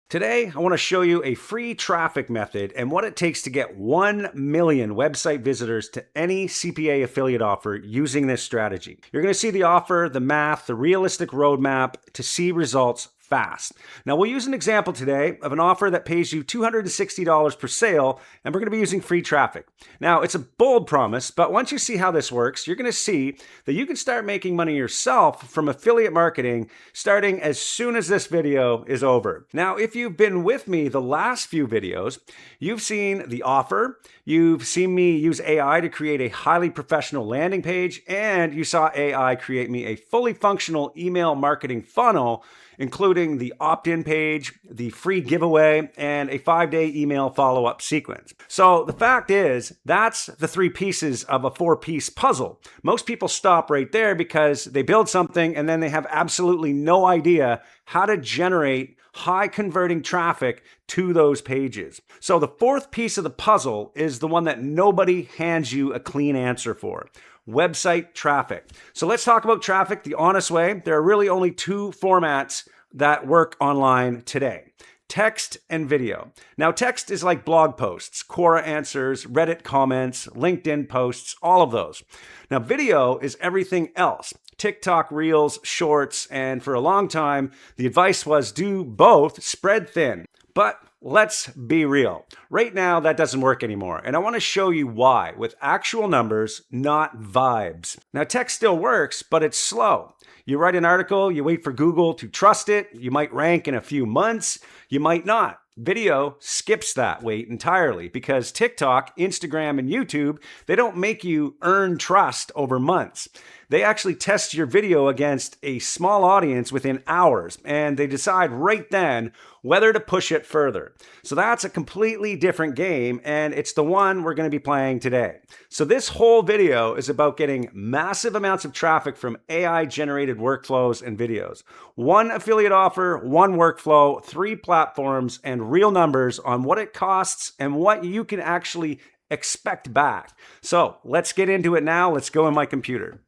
Today, I want to show you a free traffic method and what it takes to get 1 million website visitors to any CPA affiliate offer using this strategy. You're going to see the offer, the math, the realistic roadmap to see results fast. Now, we'll use an example today of an offer that pays you $260 per sale, and we're going to be using free traffic. Now, it's a bold promise, but once you see how this works, you're going to see that you can start making money yourself from affiliate marketing starting as soon as this video is over. Now, if you've been with me the last few videos, you've seen the offer, you've seen me use AI to create a highly professional landing page, and you saw AI create me a fully functional email marketing funnel, including the opt-in page, the free giveaway, and a 5-day email follow-up sequence. So the fact is, that's the 3 pieces of a 4-piece puzzle. Most people stop right there because they build something and then they have absolutely no idea how to generate high converting traffic to those pages. So the 4th piece of the puzzle is the one that nobody hands you a clean answer for. Website traffic. So let's talk about traffic the honest way. There are really only 2 formats that work online today: text and video. Now, text is like blog posts, Quora answers, Reddit comments, LinkedIn posts, all of those. Now, video is everything else: TikTok Reels, Shorts, and for a long time, the advice was do both, spread thin. But let's be real. Right now, that doesn't work anymore. And I want to show you why with actual numbers, not vibes. Now, text still works, but it's slow. You write an article, you wait for Google to trust it. You might rank in a few months. You might not. Video skips that wait entirely because TikTok, Instagram, and YouTube, they don't make you earn trust over months. They actually test your video against a small audience within hours, and they decide right then whether to push it further. So that's a completely different game, and it's the one we're going to be playing today. So this whole video is about getting massive amounts of traffic from AI-generated workflows and videos. 1 affiliate offer, 1 workflow, 3 platforms, and real numbers on what it costs and what you can actually expect back. So let's get into it now. Let's go in my computer.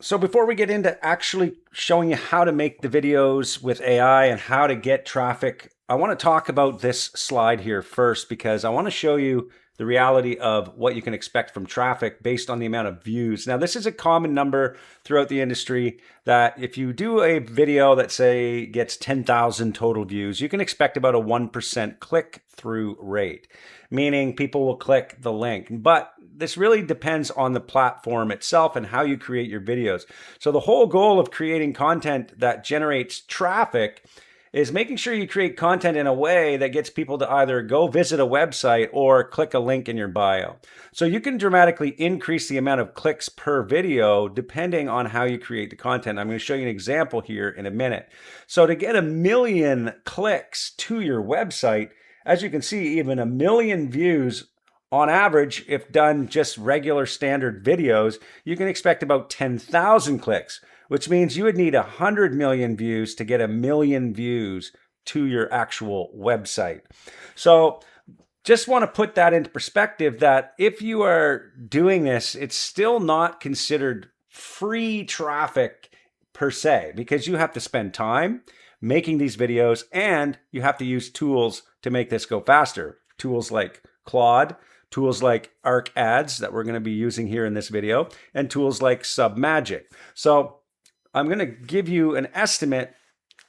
So before we get into actually showing you how to make the videos with AI and how to get traffic, I want to talk about this slide here first because I want to show you the reality of what you can expect from traffic based on the amount of views. Now, this is a common number throughout the industry that if you do a video that, say, gets 10,000 total views, you can expect about a 1% click-through rate, meaning people will click the link. But this really depends on the platform itself and how you create your videos. So the whole goal of creating content that generates traffic is making sure you create content in a way that gets people to either go visit a website or click a link in your bio. So you can dramatically increase the amount of clicks per video depending on how you create the content. I'm going to show you an example here in a minute. So to get 1 million clicks to your website, as you can see, even 1 million views on average, if done just regular standard videos, you can expect about 10,000 clicks, which means you would need 100 million views to get 1 million views to your actual website. So just want to put that into perspective that if you are doing this, it's still not considered free traffic per se, because you have to spend time making these videos and you have to use tools to make this go faster. Tools like Claude, tools like Arc Ads that we're going to be using here in this video, and tools like Submagic. So I'm going to give you an estimate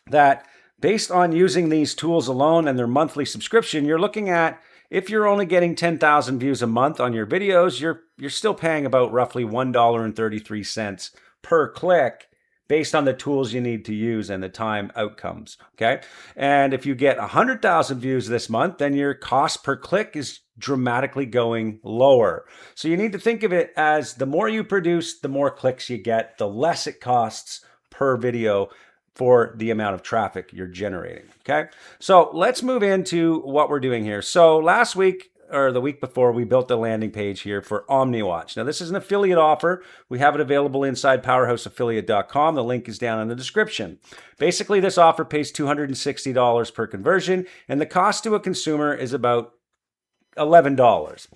that based on using these tools alone and their monthly subscription, you're looking at, if you're only getting 10,000 views a month on your videos, you're still paying about roughly $1.33 per click based on the tools you need to use and the time outcomes, okay? And if you get 100,000 views this month, then your cost per click is dramatically going lower. So you need to think of it as the more you produce, the more clicks you get, the less it costs per video for the amount of traffic you're generating, okay? So let's move into what we're doing here. So last week, or the week before, we built a landing page here for OmniWatch. Now, this is an affiliate offer. We have it available inside powerhouseaffiliate.com. The link is down in the description. Basically, this offer pays $260 per conversion, and the cost to a consumer is about $11.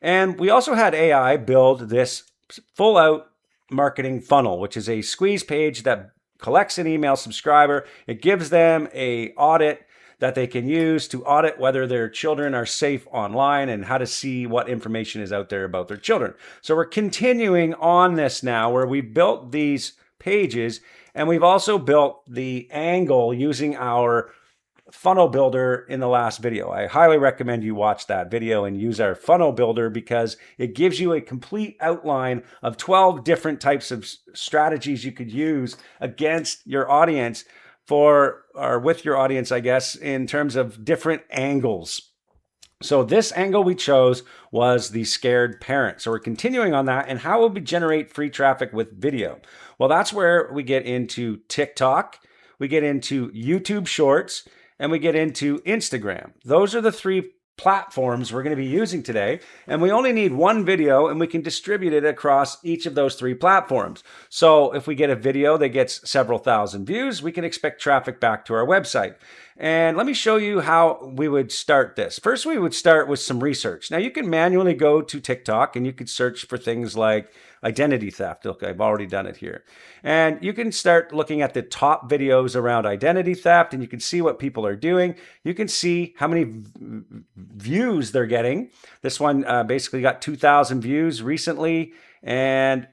And we also had AI build this full-out marketing funnel, which is a squeeze page that collects an email subscriber. It gives them an audit that they can use to audit whether their children are safe online and how to see what information is out there about their children. So we're continuing on this now where we've built these pages and we've also built the angle using our funnel builder in the last video. I highly recommend you watch that video and use our funnel builder because it gives you a complete outline of 12 different types of strategies you could use against your audience or with your audience, I guess, in terms of different angles. So this angle we chose was the scared parent. So we're continuing on that. And how will we generate free traffic with video? Well, that's where we get into TikTok, we get into YouTube Shorts, and we get into Instagram. Those are the three platforms we're going to be using today. And we only need one video and we can distribute it across each of those three platforms. So if we get a video that gets several thousand views, we can expect traffic back to our website. And let me show you how we would start this. First, we would start with some research. Now you can manually go to TikTok and you could search for things like identity theft. Look, I've already done it here. And you can start looking at the top videos around identity theft and you can see what people are doing. You can see how many views they're getting. This one basically got 2,000 views recently. And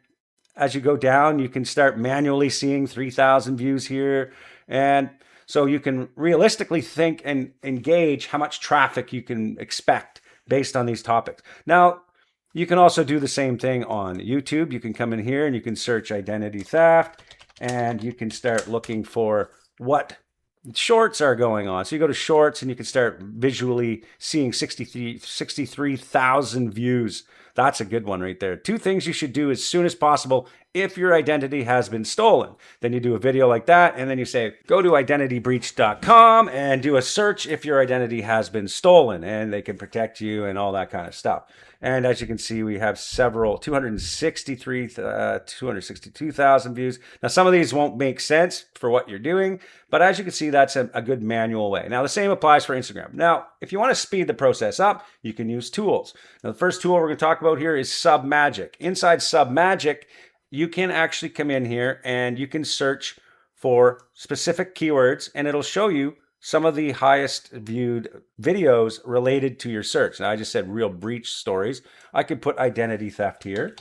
as you go down, you can start manually seeing 3,000 views here. And so you can realistically think and engage how much traffic you can expect based on these topics. Now, you can also do the same thing on YouTube. You can come in here and you can search identity theft and you can start looking for what shorts are going on. So you go to shorts and you can start visually seeing 63,000 views. That's a good one right there. 2 things you should do as soon as possible if your identity has been stolen. Then you do a video like that and then you say, go to identitybreach.com and do a search if your identity has been stolen and they can protect you and all that kind of stuff. And as you can see, we have 262,000 views. Now, some of these won't make sense for what you're doing, but as you can see, that's a good manual way. Now, the same applies for Instagram. Now, if you want to speed the process up, you can use tools. Now, the first tool we're going to talk about here is Submagic. Inside Submagic, you can actually come in here and you can search for specific keywords and it'll show you some of the highest viewed videos related to your search. Now, I just said real breach stories. I could put identity theft here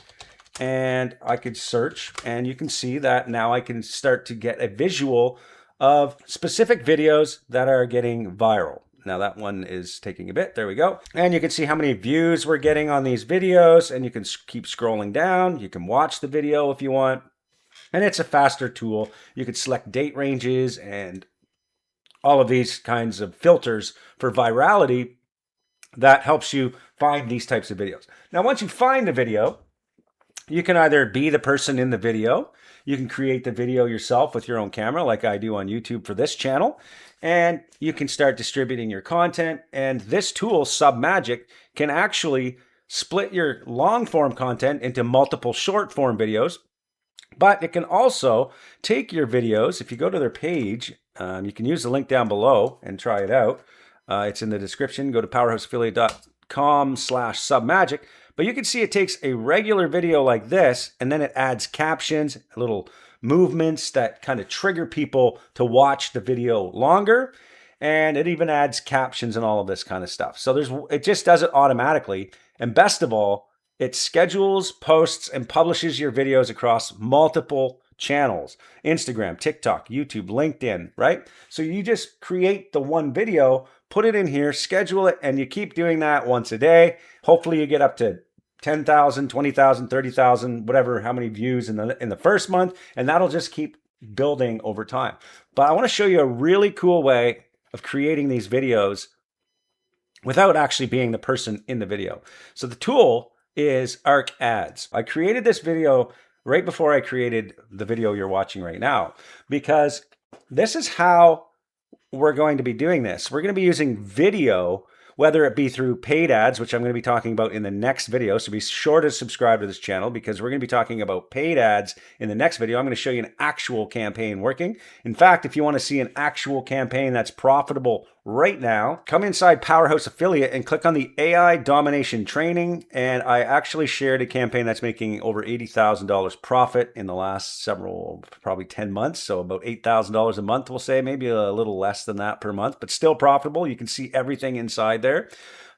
and I could search and you can see that now I can start to get a visual of specific videos that are getting viral. Now that one is taking a bit. There we go. And you can see how many views we're getting on these videos and you can keep scrolling down. You can watch the video if you want. And it's a faster tool. You could select date ranges and all of these kinds of filters for virality that helps you find these types of videos. Now, once you find a video, you can either be the person in the video, you can create the video yourself with your own camera like I do on YouTube for this channel, and you can start distributing your content. And this tool, Submagic, can actually split your long form content into multiple short form videos, but it can also take your videos. If you go to their page, you can use the link down below and try it out. It's in the description. Go to powerhouseaffiliate.com/submagic. But you can see it takes a regular video like this, and then it adds captions, little movements that kind of trigger people to watch the video longer. And it even adds captions and all of this kind of stuff. So it just does it automatically. And best of all, it schedules, posts, and publishes your videos across multiple channels: Instagram, TikTok, YouTube, LinkedIn, right? So you just create the one video, put it in here, schedule it, and you keep doing that once a day. Hopefully you get up to 10,000, 20,000, 30,000, whatever, how many views in the first month, and that'll just keep building over time. But I want to show you a really cool way of creating these videos without actually being the person in the video. So the tool is Arc Ads. I created this video right before I created the video you're watching right now, because this is how we're going to be doing this. We're going to be using video, whether it be through paid ads, which I'm going to be talking about in the next video. So be sure to subscribe to this channel because we're going to be talking about paid ads in the next video. I'm going to show you an actual campaign working. In fact, if you want to see an actual campaign that's profitable right now. Come inside Powerhouse Affiliate and click on the AI Domination Training. And I actually shared a campaign that's making over $80,000 profit in the last several, probably 10 months. So about $8,000 a month, we'll say, maybe a little less than that per month, but still profitable. You can see everything inside there.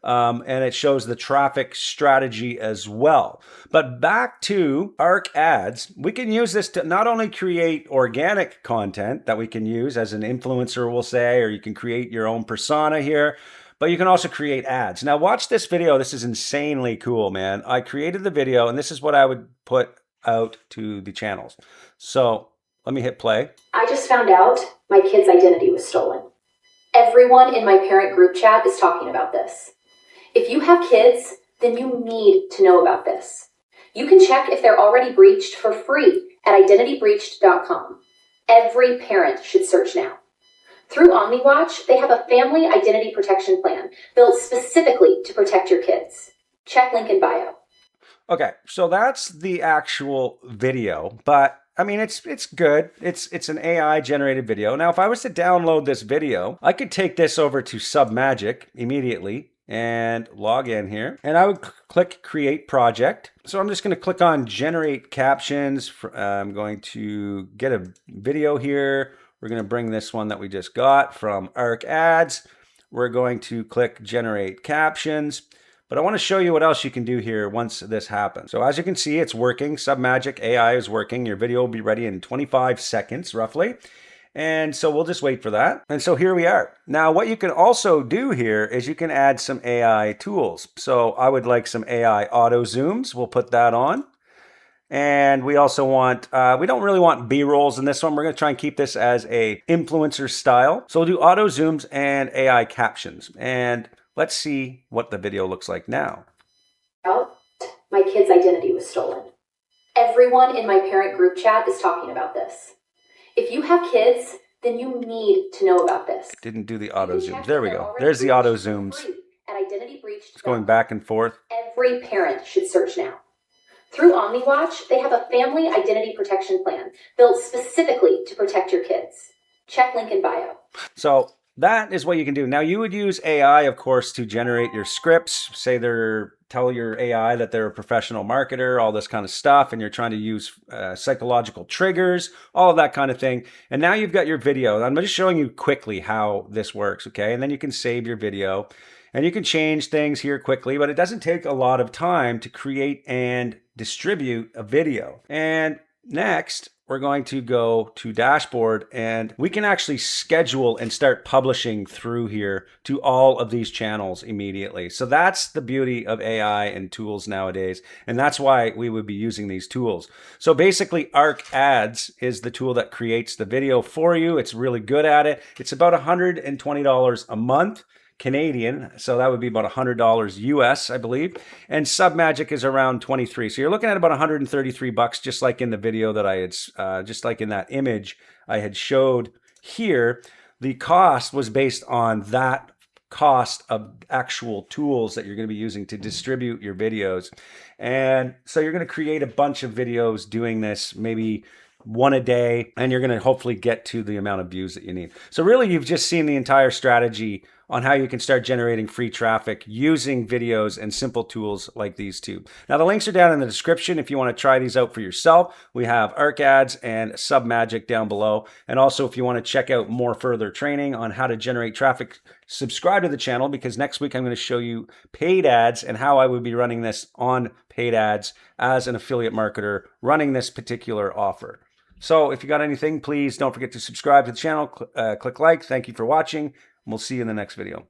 And it shows the traffic strategy as well. But back to ARC ads, we can use this to not only create organic content that we can use as an influencer, we'll say, or you can create your own persona here, but you can also create ads. Now watch this video. This is insanely cool, man. I created the video and this is what I would put out to the channels. So let me hit play. I just found out my kid's identity was stolen. Everyone in my parent group chat is talking about this. If you have kids, then you need to know about this. You can check if they're already breached for free at identitybreached.com. Every parent should search now. Through OmniWatch, they have a family identity protection plan built specifically to protect your kids. Check link in bio. Okay, so that's the actual video, but I mean, it's good. It's an AI generated video. Now, if I was to download this video, I could take this over to Submagic immediately and log in here, and I would click create project. So I'm just going to click on generate captions. I'm going to get a video here. We're going to bring this one that we just got from ARC ads. We're going to click generate captions. But I want to show you what else you can do here once this happens. So as you can see, it's working. Submagic AI is working. Your video will be ready in 25 seconds, roughly. And so we'll just wait for that. And so here we are. Now, what you can also do here is you can add some AI tools. So I would like some AI auto zooms. We'll put that on. And we also want, we don't really want B-rolls in this one. We're going to try and keep this as a influencer style. So we'll do auto zooms and AI captions. And let's see what the video looks like now. My kid's identity was stolen. Everyone in my parent group chat is talking about this. If you have kids, then you need to know about this. Didn't do the auto zooms. There we go. There's the auto zooms. It's going back and forth. Every parent should search now. Through OmniWatch, they have a family identity protection plan built specifically to protect your kids. Check link in bio. So that is what you can do. Now you would use AI, of course, to generate your scripts. Say tell your AI that they're a professional marketer, all this kind of stuff, and you're trying to use psychological triggers, all of that kind of thing. And now you've got your video. I'm just showing you quickly how this works, okay? And then you can save your video and you can change things here quickly, but it doesn't take a lot of time to create and distribute a video. And next, we're going to go to dashboard and we can actually schedule and start publishing through here to all of these channels immediately. So that's the beauty of AI and tools nowadays. And that's why we would be using these tools. So basically ARC ads is the tool that creates the video for you. It's really good at it. It's about $120 a month. Canadian, so that would be about $100 US, I believe. And Submagic is around 23. So you're looking at about 133 bucks, just like in the video that I had, just like in that image I had showed here. The cost was based on that cost of actual tools that you're going to be using to distribute your videos. And so you're going to create a bunch of videos doing this, maybe one a day, and you're going to hopefully get to the amount of views that you need. So really, you've just seen the entire strategy on how you can start generating free traffic using videos and simple tools like these two. Now, the links are down in the description if you want to try these out for yourself. We have ARC ads and Submagic down below. And also, if you want to check out more further training on how to generate traffic, subscribe to the channel, because next week I'm going to show you paid ads and how I would be running this on paid ads as an affiliate marketer running this particular offer. So if you got anything, please don't forget to subscribe to the channel, click like. Thank you for watching. We'll see you in the next video.